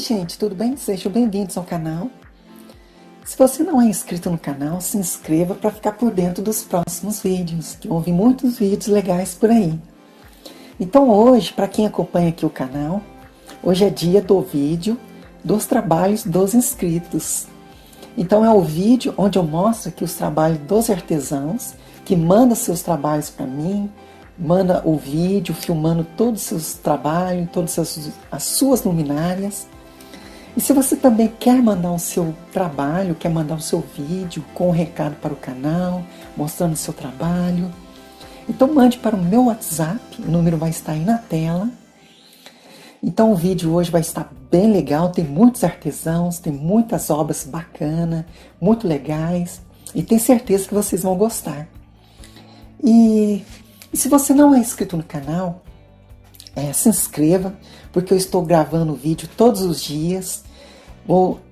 gente, tudo bem? Sejam bem-vindos ao canal. Se você não é inscrito no canal, se inscreva para ficar por dentro dos próximos vídeos, que houve muitos vídeos legais por aí. Então hoje, para quem acompanha aqui o canal, hoje é dia do vídeo dos trabalhos dos inscritos. Então é o vídeo onde eu mostro aqui os trabalhos dos artesãos, que mandam seus trabalhos para mim, manda o vídeo filmando todos os seus trabalhos, todas as suas luminárias. E se você também quer mandar o seu trabalho, quer mandar o seu vídeo com um recado para o canal, mostrando o seu trabalho, então mande para o meu WhatsApp, o número vai estar aí na tela. Então o vídeo hoje vai estar bem legal, tem muitos artesãos, tem muitas obras bacanas, muito legais, e tenho certeza que vocês vão gostar. E se você não é inscrito no canal, se inscreva, porque eu estou gravando vídeo todos os dias.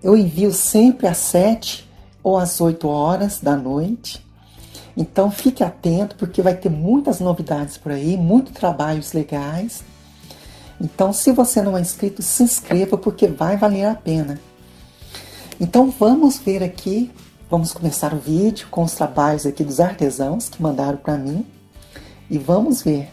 Eu envio sempre às 7 ou às 8 horas da noite. Então fique atento, porque vai ter muitas novidades por aí, muitos trabalhos legais. Então se você não é inscrito, se inscreva, porque vai valer a pena. Então vamos ver aqui, vamos começar o vídeo com os trabalhos aqui dos artesãos que mandaram para mim. E vamos ver.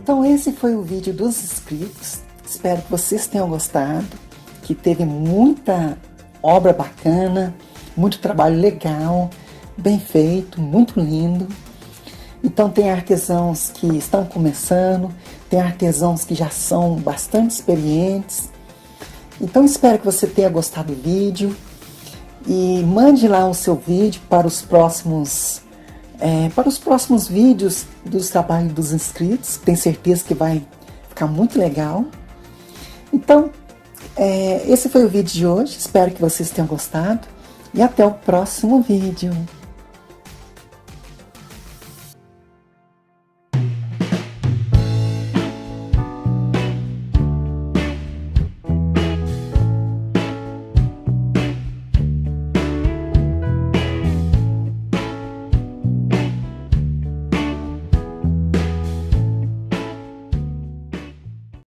Então esse foi o vídeo dos inscritos. Espero que vocês tenham gostado, que teve muita obra bacana, muito trabalho legal, bem feito, muito lindo. Então tem artesãos que estão começando, tem artesãos que já são bastante experientes. Então espero que você tenha gostado do vídeo e mande lá o seu vídeo para os próximos vídeos dos trabalhos dos inscritos. Tenho certeza que vai ficar muito legal. Então, esse foi o vídeo de hoje. Espero que vocês tenham gostado e até o próximo vídeo.